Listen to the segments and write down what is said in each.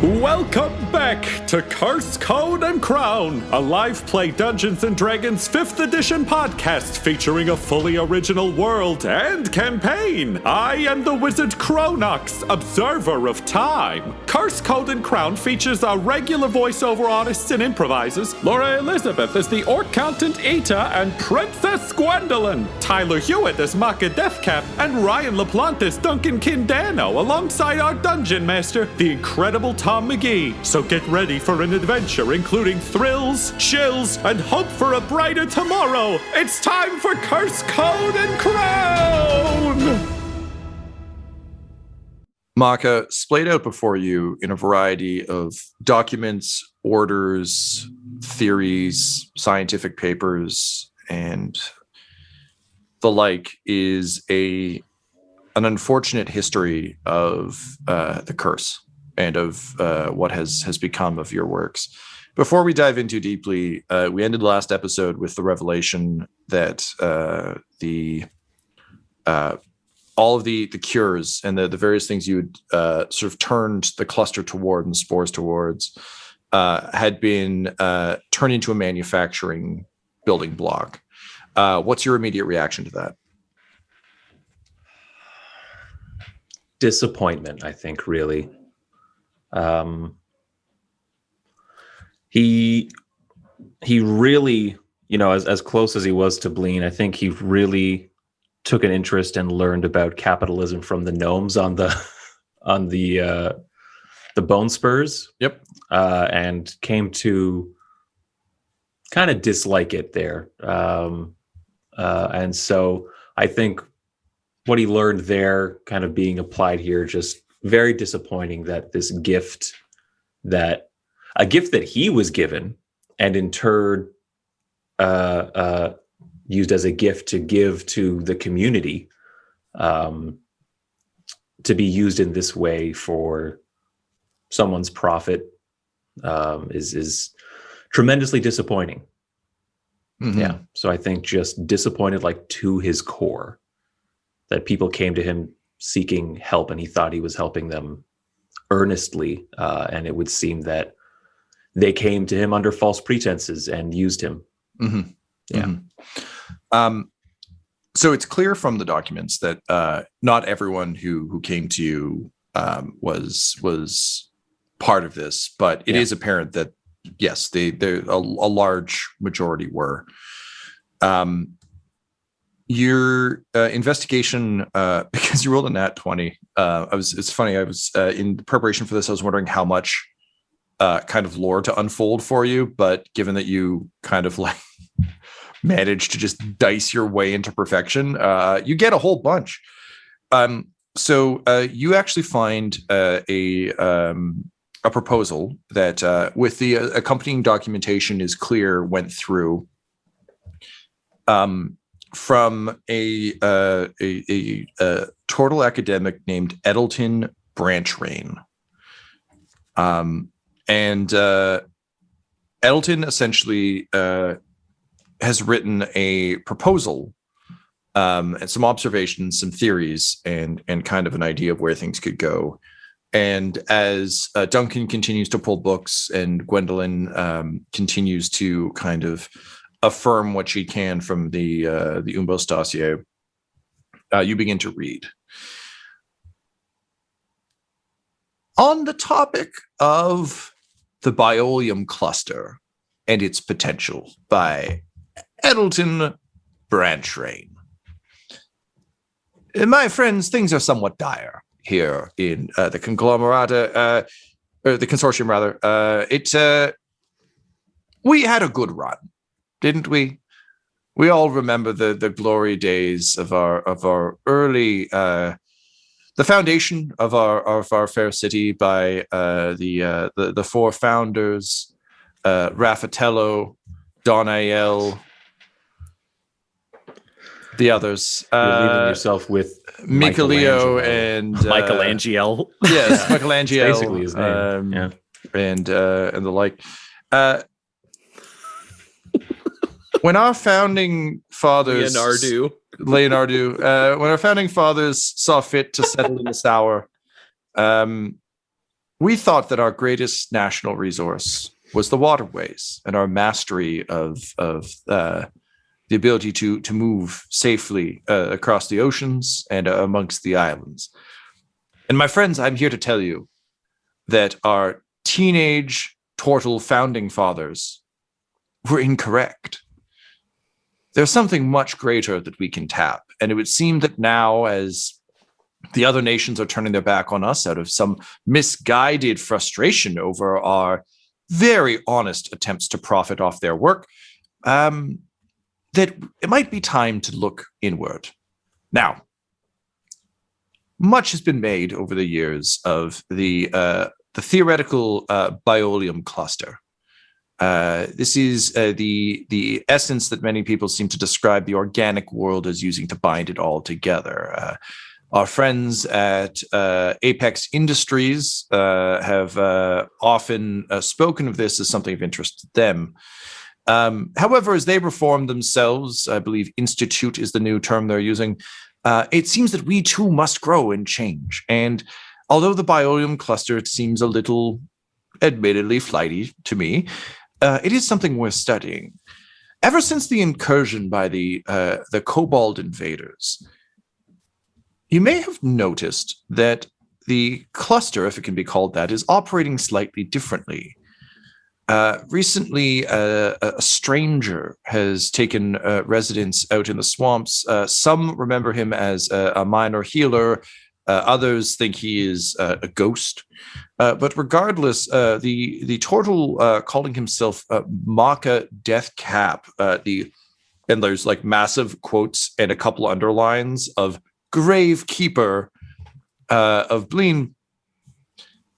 Welcome back to Curse, Code, and Crown, a live play Dungeons & Dragons 5th edition podcast featuring a fully original world and campaign. I am the wizard Cronox, observer of time. Curse, Code, and Crown features our regular voiceover artists and improvisers, Laura Elizabeth as the Orc Count Eta and Princess Gwendolyn, Tyler Hewitt as Makka Deathcap, and Ryan LaPlante as Duncan Danno, alongside our dungeon master, the incredible Tom McGee. So get ready for an adventure including thrills, chills, and hope for a brighter tomorrow. It's time for Curse, Code, and Crown! Makka, splayed out before you in a variety of documents, orders, theories, scientific papers, and the like is an unfortunate history of the curse and of what has become of your works. Before we dive in too deeply, we ended last episode with the revelation that all of the cures and the various things you had sort of turned the cluster toward and the spores towards had been turned into a manufacturing building block. What's your immediate reaction to that? Disappointment, I think, really. He really, as close as he was to Bleen, I think he really took an interest and learned about capitalism from the gnomes on the bone spurs. Yep. And came to kind of dislike it there. And so I think what he learned there kind of being applied here, just very disappointing that this gift that he was given and in turn used as a gift to give to the community, to be used in this way for someone's profit, is tremendously disappointing. Mm-hmm. Yeah. So I think just disappointed, like, to his core, that people came to him seeking help and he thought he was helping them earnestly. And it would seem that they came to him under false pretenses and used him. Mm-hmm. Yeah. Mm-hmm. So it's clear from the documents that not everyone who came to you was part of this, but it is apparent that yes, a large majority were. Your investigation, because you rolled a nat 20. It's funny. I was in preparation for this. I was wondering how much kind of lore to unfold for you, but given that you kind of like managed to just dice your way into perfection, you get a whole bunch. So you actually find a proposal that, with the accompanying documentation, is clear went through from a turtle academic named Edelton Branchrain. And Edelton essentially has written a proposal and some observations, some theories, and kind of an idea of where things could go. And as Duncan continues to pull books and Gwendolyn continues to kind of affirm what she can from the Umbos dossier, you begin to read. On the topic of the Biolium cluster and its potential by Edelton Branchrain. My friends, things are somewhat dire here in the conglomerata, or the consortium rather. We had a good run, didn't we? We all remember the glory days of our early, the foundation of our fair city by the four founders, Raffatello, Donael, the others. You're leaving yourself with Michelio and Michelangelo. Yes, Michelangelo. That's basically his name. And the like. When our founding fathers, Leonardo, when our founding fathers saw fit to settle in this hour, we thought that our greatest national resource was the waterways and our mastery of the ability to move safely across the oceans and amongst the islands. And my friends, I'm here to tell you that our teenage turtle founding fathers were incorrect. There's something much greater that we can tap. And it would seem that now, as the other nations are turning their back on us out of some misguided frustration over our very honest attempts to profit off their work, that it might be time to look inward. Now, much has been made over the years of the theoretical biolium cluster. This is the essence that many people seem to describe the organic world as using to bind it all together. Our friends at Apex Industries have often spoken of this as something of interest to them. However, as they reform themselves, I believe institute is the new term they're using, it seems that we too must grow and change. And although the biolium cluster seems a little admittedly flighty to me, it is something worth studying. Ever since the incursion by the Kobold invaders, you may have noticed that the cluster, if it can be called that, is operating slightly differently. Recently, a stranger has taken residence out in the swamps. Some remember him as a minor healer. Others think he is a ghost. But regardless, the turtle calling himself Makka Deathcap, and there's like massive quotes and a couple underlines of Gravekeeper of Bleen,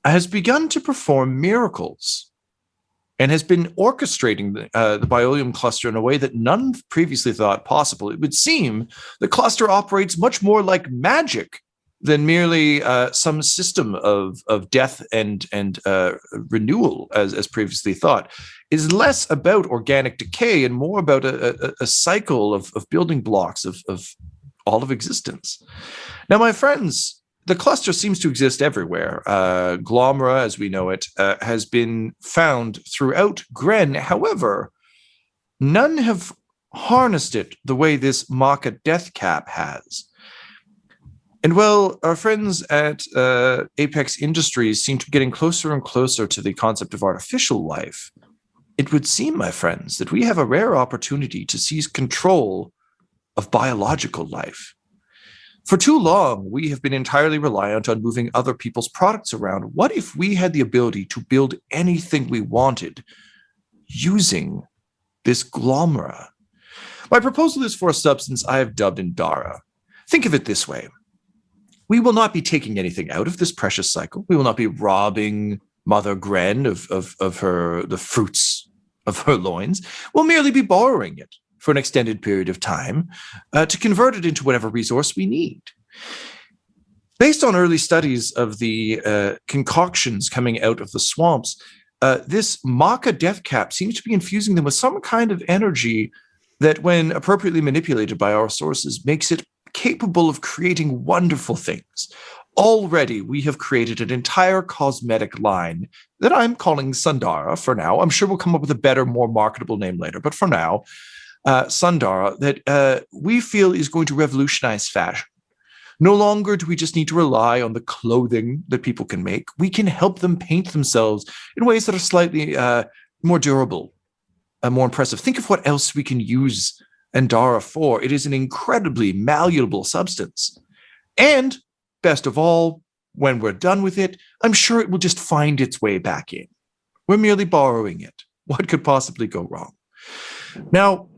has begun to perform miracles and has been orchestrating the biolium cluster in a way that none previously thought possible. It would seem the cluster operates much more like magic than merely some system of death and renewal, as previously thought. It is less about organic decay and more about a cycle of building blocks of all of existence. Now, my friends, the cluster seems to exist everywhere. Glomera, as we know it, has been found throughout Gren. However, none have harnessed it the way this Makka Deathcap has. And well, our friends at Apex Industries seem to be getting closer and closer to the concept of artificial life. It would seem, my friends, that we have a rare opportunity to seize control of biological life. For too long, we have been entirely reliant on moving other people's products around. What if we had the ability to build anything we wanted using this Glomera? My proposal is for a substance I have dubbed Indara. Think of it this way. We will not be taking anything out of this precious cycle. We will not be robbing Mother Gren of the fruits of her loins. We'll merely be borrowing it for an extended period of time to convert it into whatever resource we need. Based on early studies of the concoctions coming out of the swamps, this Makka Deathcap seems to be infusing them with some kind of energy that, when appropriately manipulated by our sources, makes it capable of creating wonderful things. Already, we have created an entire cosmetic line that I'm calling Sundara for now. I'm sure we'll come up with a better, more marketable name later, but for now, Sundara, that we feel is going to revolutionize fashion. No longer do we just need to rely on the clothing that people can make. We can help them paint themselves in ways that are slightly more durable, more impressive. Think of what else we can use Indara for. It is an incredibly malleable substance. And best of all, when we're done with it, I'm sure it will just find its way back in. We're merely borrowing it. What could possibly go wrong? Now,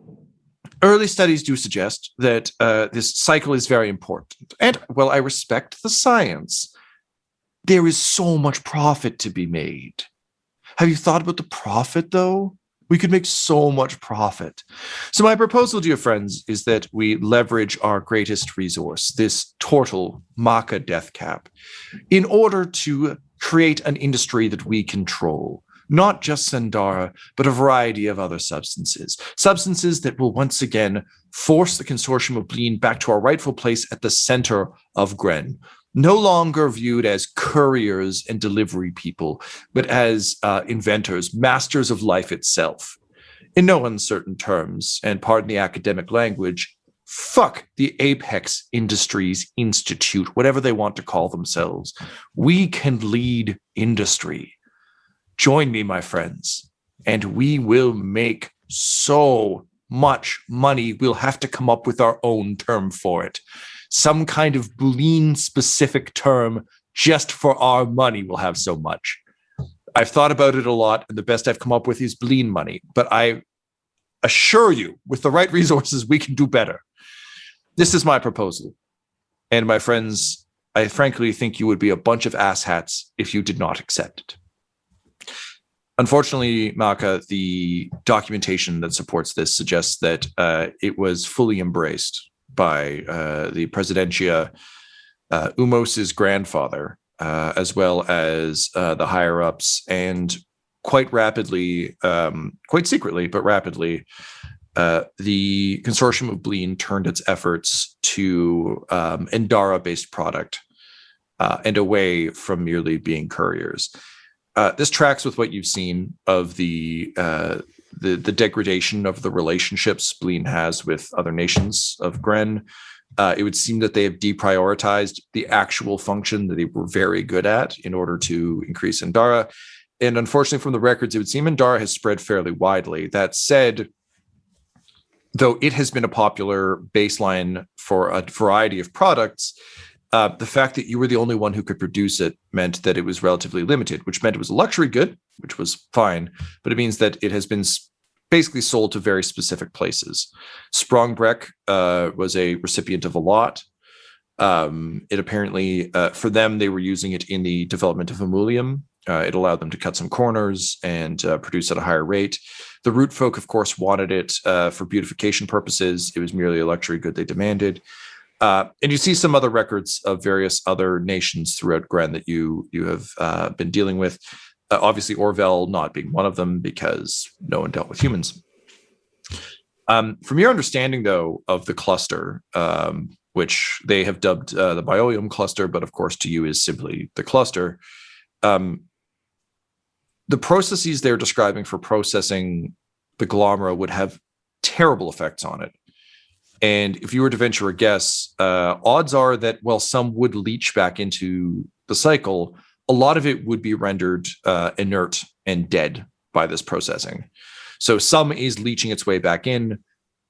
early studies do suggest that this cycle is very important. And, well, I respect the science. There is so much profit to be made. Have you thought about the profit, though? We could make so much profit. So my proposal, dear friends, is that we leverage our greatest resource, this turtle, Makka Deathcap, in order to create an industry that we control. Not just Sundara, but a variety of other substances. Substances that will once again force the consortium of Bleen back to our rightful place at the center of Gren. no longer viewed as couriers and delivery people, but as inventors, masters of life itself. In no uncertain terms, and pardon the academic language, fuck the Apex Industries Institute, whatever they want to call themselves. We can lead industry. Join me, my friends, and we will make so much money. We'll have to come up with our own term for it. Some kind of Boolean-specific term just for our money. We'll have so much. I've thought about it a lot, and the best I've come up with is Boolean money. But I assure you, with the right resources, we can do better. This is my proposal. And my friends, I frankly think you would be a bunch of asshats if you did not accept it. Unfortunately, Makka, the documentation that supports this suggests that it was fully embraced by the Presidentia, Umos's grandfather, as well as the higher-ups, and quite rapidly, quite secretly, but rapidly, the consortium of Bleen turned its efforts to Endara-based product and away from merely being couriers. This tracks with what you've seen of the degradation of the relationships Bleen has with other nations of Gren. It would seem that they have deprioritized the actual function that they were very good at in order to increase Endara. And unfortunately, from the records, it would seem Endara has spread fairly widely. That said, though it has been a popular baseline for a variety of products, the fact that you were the only one who could produce it meant that it was relatively limited, which meant it was a luxury good, which was fine, but it means that it has been basically sold to very specific places. Sprongbreck was a recipient of a lot. It apparently, for them, they were using it in the development of Emulium. It allowed them to cut some corners and produce at a higher rate. The root folk, of course, wanted it for beautification purposes. It was merely a luxury good they demanded. And you see some other records of various other nations throughout Gren that you have been dealing with. Obviously, Orvel not being one of them because no one dealt with humans. From your understanding, though, of the cluster, which they have dubbed the Biolium cluster, but of course to you is simply the cluster, the processes they're describing for processing the Glomera would have terrible effects on it. And if you were to venture a guess, odds are that while some would leach back into the cycle, a lot of it would be rendered inert and dead by this processing. So some is leaching its way back in,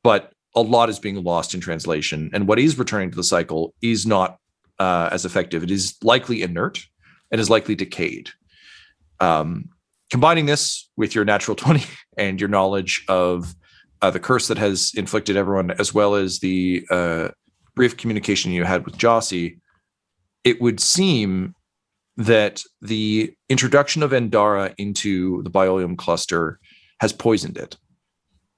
but a lot is being lost in translation. And what is returning to the cycle is not as effective. It is likely inert and is likely decayed. Combining this with your natural 20 and your knowledge of the curse that has inflicted everyone, as well as the brief communication you had with Jossie, it would seem that the introduction of Endara into the Biolium cluster has poisoned it.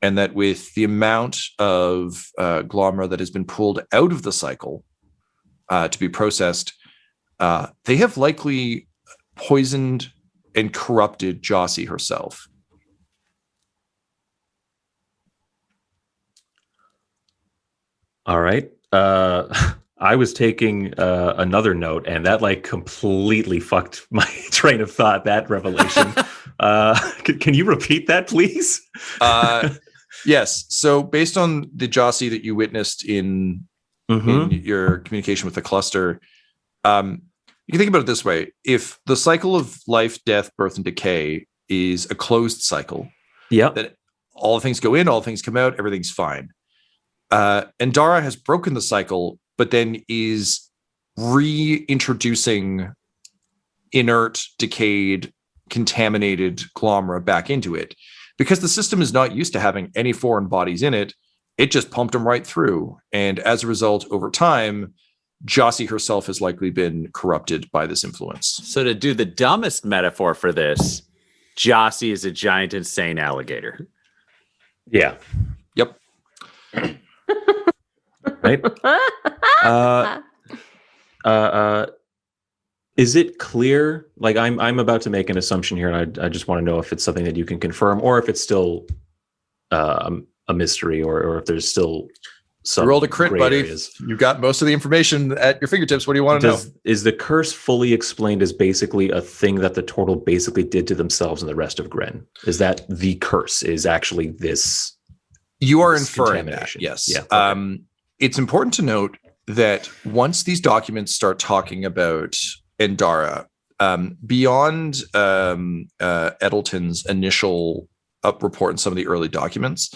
And that with the amount of Glomera that has been pulled out of the cycle to be processed, they have likely poisoned and corrupted Jossie herself. All right. I was taking another note, and that like completely fucked my train of thought, that revelation. Can you repeat that, please? Yes. So based on the Jossie that you witnessed in your communication with the cluster, you can think about it this way. If the cycle of life, death, birth, and decay is a closed cycle, that all things go in, all things come out, everything's fine. Endara has broken the cycle, but then is reintroducing inert, decayed, contaminated Glomera back into it. Because the system is not used to having any foreign bodies in it, it just pumped them right through. And as a result, over time, Jossie herself has likely been corrupted by this influence. So to do the dumbest metaphor for this, Jossie is a giant insane alligator. Yeah. Yep. Right. Is it clear? Like I'm about to make an assumption here, and I just want to know if it's something that you can confirm, or if it's still a mystery, or if there's still some You rolled a crit, gray buddy. areas. You got most of the information at your fingertips. What do you want to know? Is the curse fully explained as basically a thing that the turtle basically did to themselves and the rest of Gren? Is that the curse is actually this? You are this inferring that, contamination? yes. Yeah. Okay. It's important to note that once these documents start talking about Endara, beyond Eddleton's initial report and some of the early documents,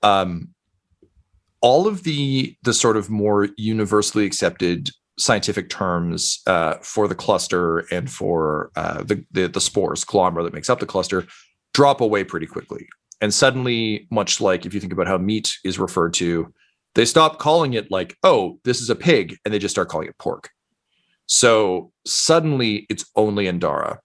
all of the sort of more universally accepted scientific terms for the cluster and for the spores, columnar that makes up the cluster, drop away pretty quickly. And suddenly, much like if you think about how meat is referred to, they stop calling it like, oh, this is a pig, and they just start calling it pork. So suddenly it's only Endara.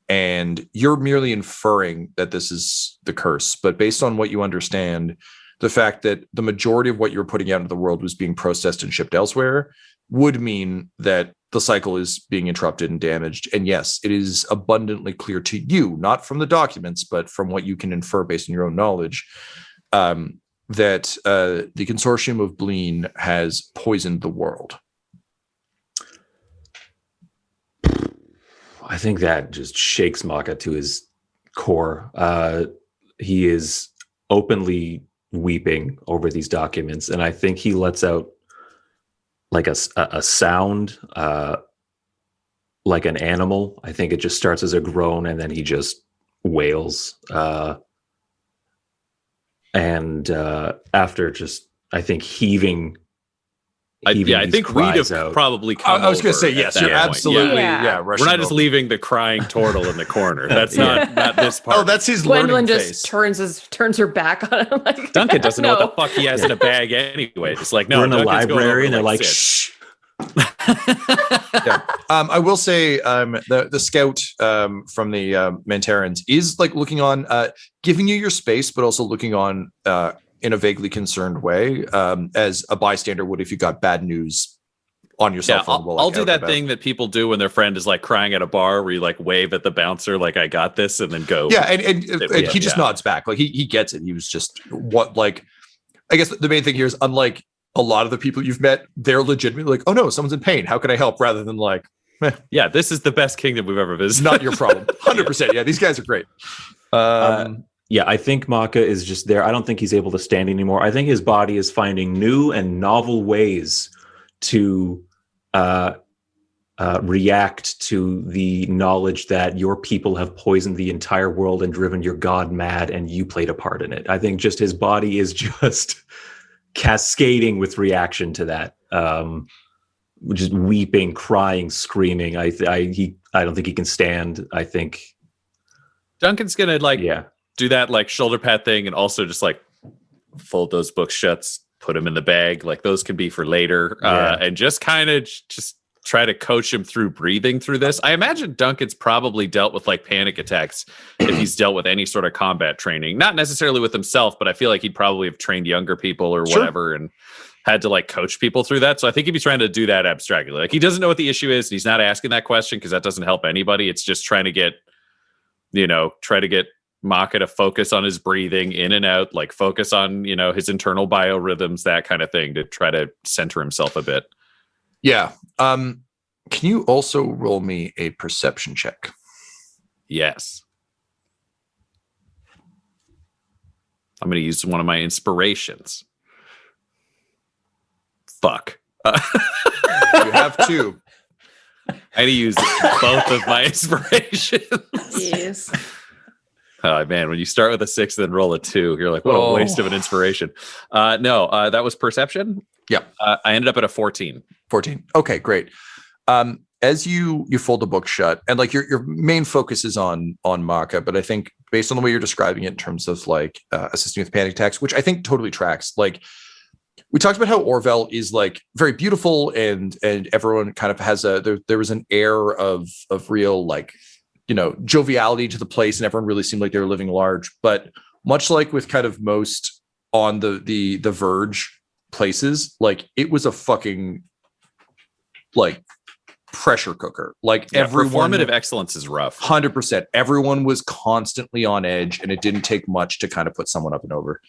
And you're merely inferring that this is the curse. But based on what you understand, the fact that the majority of what you're putting out into the world was being processed and shipped elsewhere would mean that the cycle is being interrupted and damaged. And yes, it is abundantly clear to you, not from the documents, but from what you can infer based on your own knowledge, that the consortium of Bleen has poisoned the world. I think that just shakes Makka to his core. He is openly weeping over these documents, and I think he lets out like a sound, like an animal. I think it just starts as a groan, and then he just wails. And after just, I think, heaving I think we'd have out. probably come I was going to over say, yes, at you're that point. absolutely, Yeah. We're not just leaving the crying turtle in the corner. That's not this part. Oh, that's his Gwendolyn learning just phase. turns her back on him. Like, Duncan doesn't know what no. the fuck he has in a bag anyway. It's like, no, We're in a Duncan's going over library, and to, they're like, sit. shh. Yeah. I will say the scout from the Mantarans is like looking on, giving you your space, but also looking on in a vaguely concerned way, as a bystander would if you got bad news on your cell phone. I'll do that thing that people do when their friend is like crying at a bar, where you like wave at the bouncer like, I got this, and then go. Yeah, and he just nods back. Like he gets it. He was just I guess the main thing here is, unlike a lot of the people you've met, they're legitimately like, oh no, someone's in pain. How can I help? Rather than like, yeah, this is the best kingdom we've ever visited. not your problem. 100%. Yeah, these guys are great. Yeah, I think Makka is just there. I don't think he's able to stand anymore. I think his body is finding new and novel ways to react to the knowledge that your people have poisoned the entire world and driven your god mad, and you played a part in it. I think just his body is just cascading with reaction to that, just weeping, crying, screaming. I don't think he can stand. I think Duncan's gonna do that like shoulder pad thing, and also just like fold those books shut, put them in the bag. Like those can be for later, and just kind of just try to coach him through breathing through this. I imagine Duncan's probably dealt with like panic attacks if he's dealt with any sort of combat training, not necessarily with himself, but I feel like he'd probably have trained younger people or whatever and had to like coach people through that. So I think he'd be trying to do that abstractly. Like he doesn't know what the issue is, and he's not asking that question because that doesn't help anybody. It's just trying to get Makka to focus on his breathing in and out, like focus on, his internal biorhythms, that kind of thing, to try to center himself a bit. Yeah. Can you also roll me a perception check? Yes. I'm going to use one of my inspirations. Fuck. You have two. I had to use both of my inspirations. Yes. Oh, man, when you start with a 6 and then roll a 2, you're like, what a waste of an inspiration. No, that was perception. Yeah. I ended up at a 14. 14. Okay, great. As you fold the book shut, and like your main focus is on Makka, but I think based on the way you're describing it in terms of like assisting with panic attacks, which I think totally tracks. Like we talked about how Orvel is like very beautiful, and everyone kind of has there was an air of real like, joviality to the place, and everyone really seemed like they were living large. But much like with kind of most on the verge places, like it was a fucking like pressure cooker. Like everyone, performative excellence is rough. 100%. Everyone was constantly on edge, and it didn't take much to kind of put someone up and over.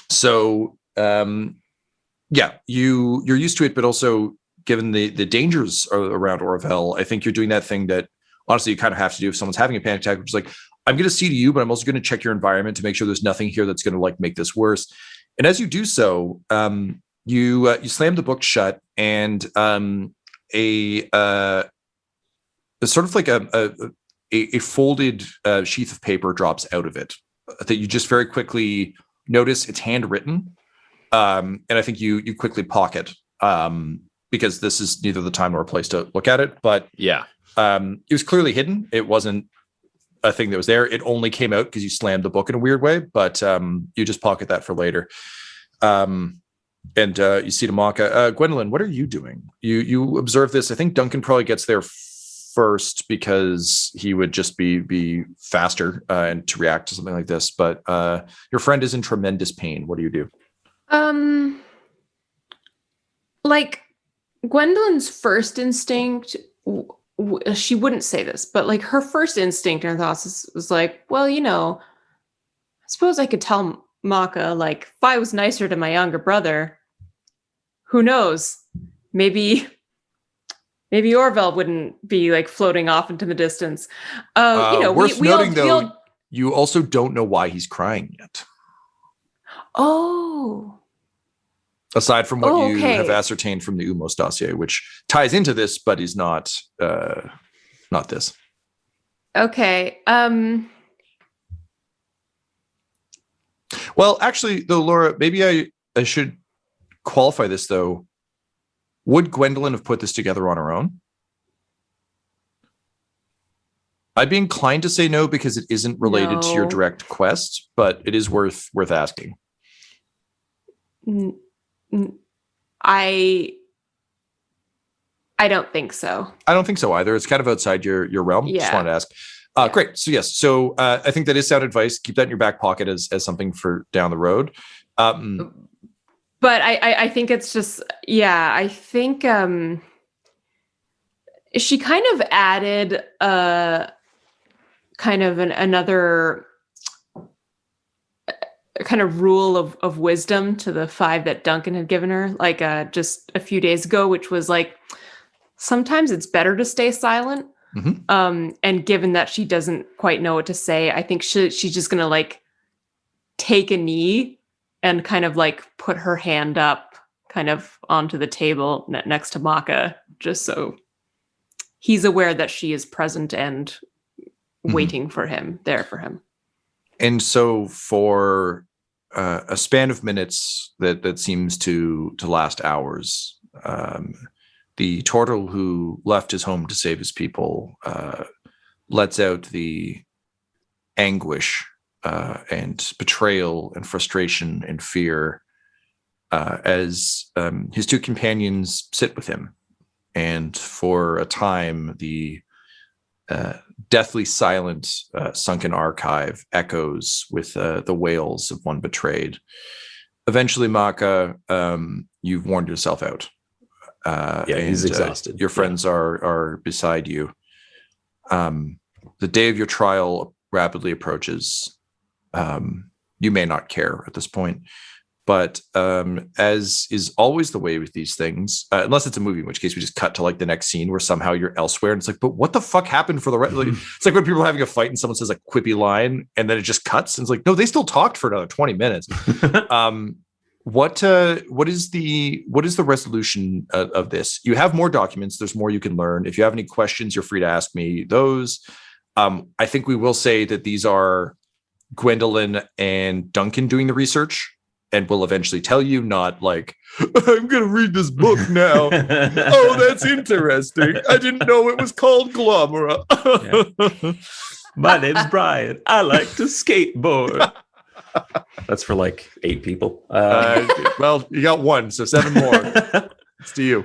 So you're used to it, but also given the dangers around Orville, I think you're doing that thing that honestly you kind of have to do if someone's having a panic attack, which is like, I'm going to see to you, but I'm also going to check your environment to make sure there's nothing here that's going to like make this worse. And as you do so, you slam the book shut, and a sort of like a folded sheath of paper drops out of it that you just very quickly notice it's handwritten. And I think you quickly pocket because this is neither the time nor a place to look at it. But yeah, it was clearly hidden. It wasn't a thing that was there. It only came out because you slammed the book in a weird way. But you just pocket that for later. And you see to Makka. Gwendolyn, what are you doing? You observe this. I think Duncan probably gets there first because he would just be faster and to react to something like this. But your friend is in tremendous pain. What do you do? Like Gwendolyn's first instinct, she wouldn't say this, but like her first instinct and her thoughts was like, well, I suppose I could tell Makka, like, if I was nicer to my younger brother, who knows? Maybe Orville wouldn't be like floating off into the distance. Worth noting, though, you also don't know why he's crying yet. Oh. Aside from what you have ascertained from the Umos dossier, which ties into this, but is not this. Okay. Well, actually, though, Laura, maybe I should qualify this, though. Would Gwendolyn have put this together on her own? I'd be inclined to say no because it isn't related to your direct quest, but it is worth asking. I don't think so. I don't think so either. It's kind of outside your realm. Yeah. Just wanted to ask. Great. So yes. So I think that is sound advice. Keep that in your back pocket as something for down the road. But I think it's just, I think she kind of added another kind of rule of wisdom to the 5 that Duncan had given her, like just a few days ago, which was like, sometimes it's better to stay silent. Mm-hmm. And given that she doesn't quite know what to say, I think she's just going to like take a knee and kind of like put her hand up kind of onto the table next to Makka, just so he's aware that she is present and waiting for him, there for him. And so for a span of minutes that seems to last hours, the turtle who left his home to save his people lets out the anguish and betrayal and frustration and fear as his 2 companions sit with him. And for a time, the deathly silent sunken archive echoes with the wails of one betrayed. Eventually, Makka, you've worn yourself out. He's exhausted. Your friends are beside you. The day of your trial rapidly approaches. You may not care at this point, but as is always the way with these things, unless it's a movie, in which case we just cut to like the next scene where somehow you're elsewhere, and it's like, but what the fuck happened for the rest? Like, it's like when people are having a fight and someone says a quippy line, and then it just cuts, and it's like, no, they still talked for another 20 minutes. What is the resolution of this? You have more documents. There's more you can learn. If you have any questions, you're free to ask me those. I think we will say that these are Gwendolyn and Duncan doing the research, and will eventually tell you, not like, I'm going to read this book now. Oh, that's interesting. I didn't know it was called Glomera. My name's Brian. I like to skateboard. That's for like 8 people. Well, you got 1, so 7 more. It's to you.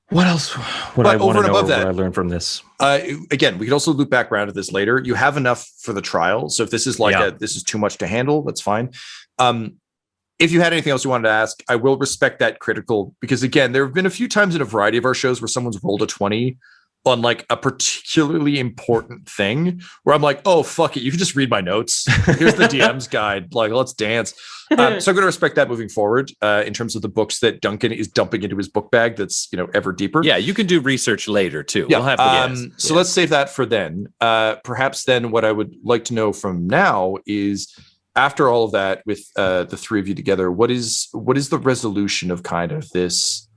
What else would I want to know? What I learned from this? Again, we could also loop back around to this later. You have enough for the trial, so if this is like this is too much to handle, that's fine. If you had anything else you wanted to ask, I will respect that critical, because again, there have been a few times in a variety of our shows where someone's rolled a 20 on like a particularly important thing where I'm like, oh, fuck it. You can just read my notes. Here's the DM's guide. Like, let's dance. So I'm going to respect that moving forward in terms of the books that Duncan is dumping into his book bag. That's, ever deeper. Yeah. You can do research later too. Yeah. We'll have So let's save that for then. Perhaps then what I would like to know from now is, after all of that, with the three of you together, what is the resolution of kind of this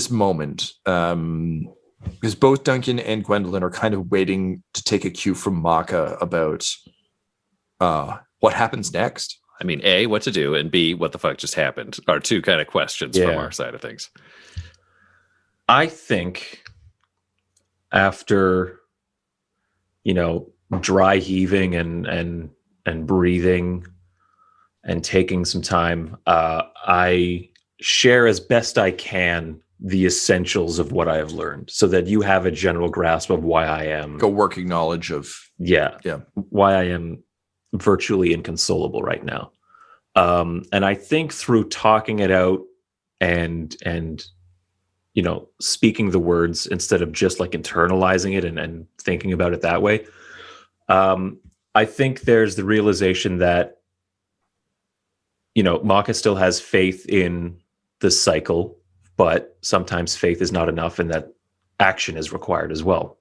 moment? Because both Duncan and Gwendolyn are kind of waiting to take a cue from Makka about what happens next. I mean, A, what to do, and B, what the fuck just happened are two kind of questions from our side of things. I think after, dry heaving and breathing and taking some time, I share as best I can the essentials of what I have learned so that you have a general grasp of why I am a working knowledge of why I am virtually inconsolable right now. And I think through talking it out and speaking the words instead of just like internalizing it and thinking about it that way, I think there's the realization that Makka still has faith in the cycle, but sometimes faith is not enough and that action is required as well.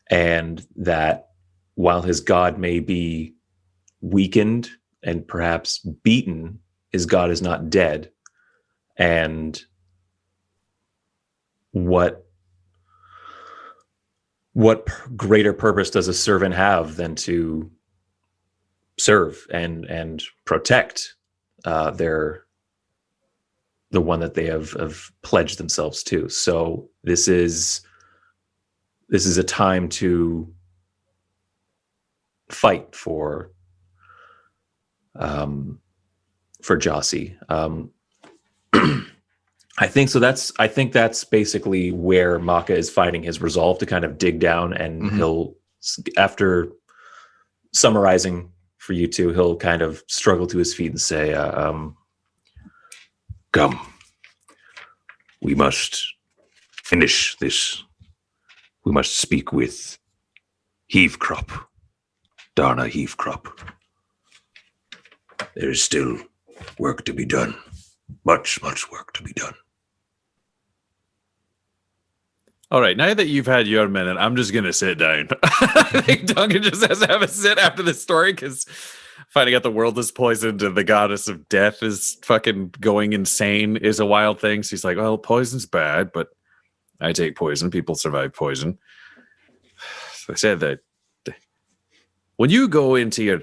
And that while his God may be weakened and perhaps beaten, his God is not dead. And what greater purpose does a servant have than to serve and protect the one that they have pledged themselves to. So this is a time to fight for Jossie. I think that's basically where Makka is finding his resolve to kind of dig down, and he'll, after summarizing for you two, he'll kind of struggle to his feet and say, come, we must finish this. We must speak with Heavecrop, Darna Heavecrop. There is still work to be done. Much, much work to be done. All right, now that you've had your minute, I'm just going to sit down. I think Duncan just has to have a sit after this story, because finding out the world is poisoned and the goddess of death is fucking going insane is a wild thing. So he's like, well, poison's bad, but I take poison. People survive poison. So I said that when you go into your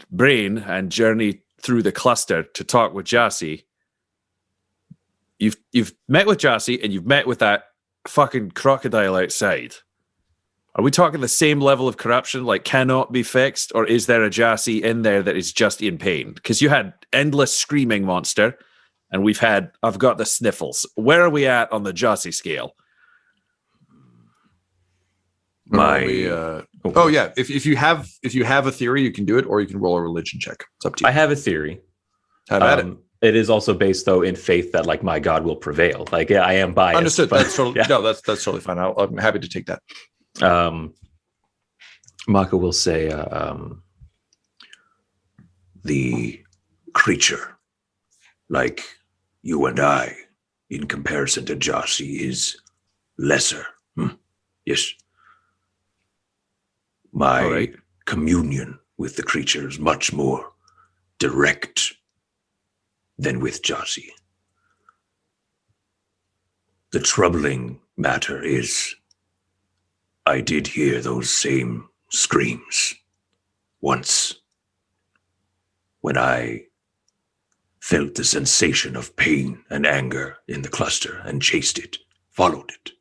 brain and journey through the cluster to talk with Jossie, you've met with Jossie and you've met with that fucking crocodile outside. Are we talking the same level of corruption, like cannot be fixed, or is there a Jossie in there that is just in pain? Because you had endless screaming monster, and I've got the sniffles. Where are we at on the Jossie scale? If you have a theory, you can do it, or you can roll a religion check. It's up to you. I have a theory. Have at it. It is also based, though, in faith that, like, my God will prevail. Like, yeah, I am biased. Understood. But, that's totally, no, that's totally fine. I'm happy to take that. Makka will say, the creature, like you and I, in comparison to Jossie, is lesser. Yes. My communion with the creature is much more direct than with Jossie. The troubling matter is I did hear those same screams once when I felt the sensation of pain and anger in the cluster and chased it, followed it.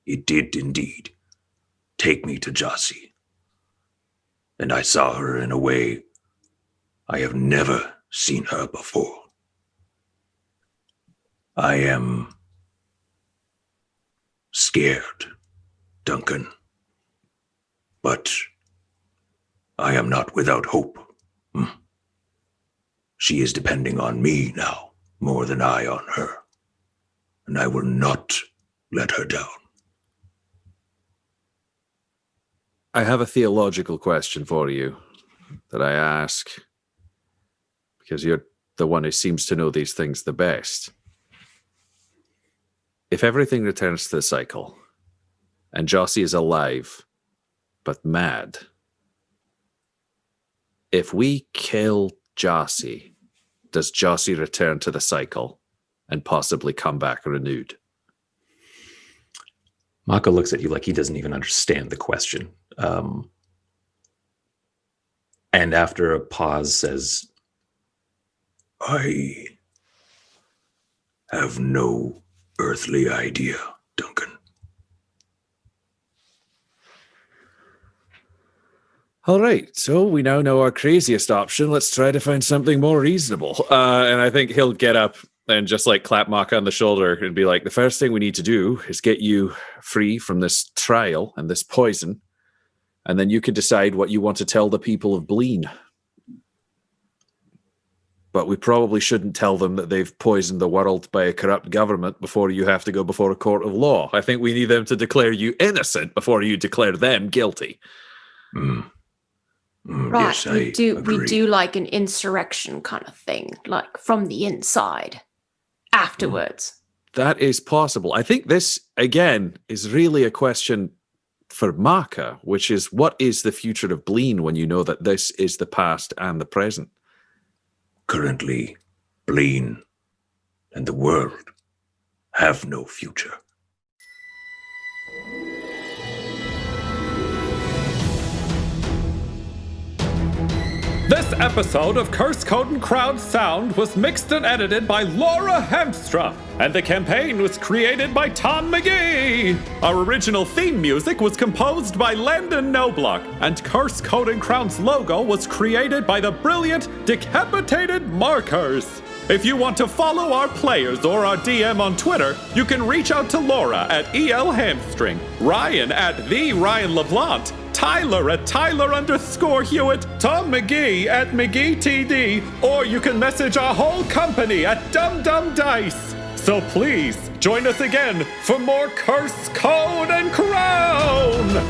It did indeed take me to Jossie, and I saw her in a way I have never seen her before. I am scared, Duncan, but I am not without hope. She is depending on me now more than I on her, and I will not let her down. I have a theological question for you that I ask because you're the one who seems to know these things the best. If everything returns to the cycle and Jossie is alive but mad, if we kill Jossie, does Jossie return to the cycle and possibly come back renewed? Makka looks at you like he doesn't even understand the question. And after a pause says, I have no earthly idea, Duncan. All right, so we now know our craziest option. Let's try to find something more reasonable. And I think he'll get up and just like clap Makka on the shoulder and be like, the first thing we need to do is get you free from this trial and this poison. And then you can decide what you want to tell the people of Bleen. But we probably shouldn't tell them that they've poisoned the world by a corrupt government before you have to go before a court of law. I think we need them to declare you innocent before you declare them guilty. Right, Yes, we do like an insurrection kind of thing, like from the inside, afterwards. That is possible. I think this, again, is really a question for Makka, which is, what is the future of Bleen when you know that this is the past and the present? Currently, Bleen and the world have no future. This episode of Curse Code and Crowd Sound was mixed and edited by Laura Hemstra, and the campaign was created by Tom McGee. Our original theme music was composed by Landon Knoblock, and Curse Code and Crown's logo was created by the brilliant Decapitated Markers. If you want to follow our players or our DM on Twitter, you can reach out to Laura at EL Hamstring, Ryan at the Ryan LaPlante, Tyler at Tyler_Hewitt, Tom McGee at McGeeTD, or you can message our whole company at DumDumDice. So please, join us again for more Curse, Code, and Crown!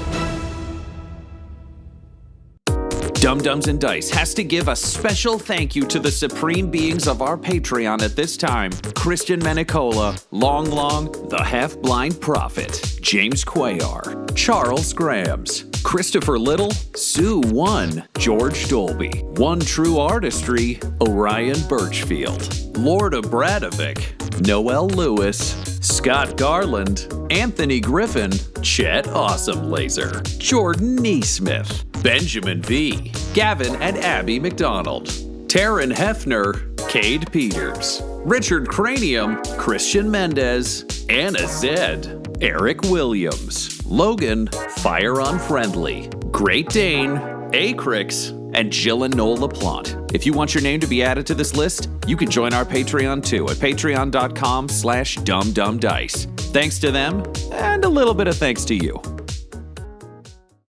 Dum Dums and Dice has to give a special thank you to the supreme beings of our Patreon at this time: Christian Menicola, Long Long, the Half-Blind Prophet, James Cuellar, Charles Grams, Christopher Little, Sue One, George Dolby, One True Artistry, Orion Birchfield, Lord Abradovic, Noel Lewis, Scott Garland, Anthony Griffin, Chet Awesome Laser, Jordan Neesmith, Benjamin V, Gavin and Abby McDonald, Taryn Hefner, Cade Peters, Richard Cranium, Christian Mendez, Anna Zed, Eric Williams, Logan, Fire Unfriendly, Great Dane, Acrix, and Jill and Noel LaPlante. If you want your name to be added to this list, you can join our Patreon too at patreon.com/dumdumdice. Thanks to them, and a little bit of thanks to you.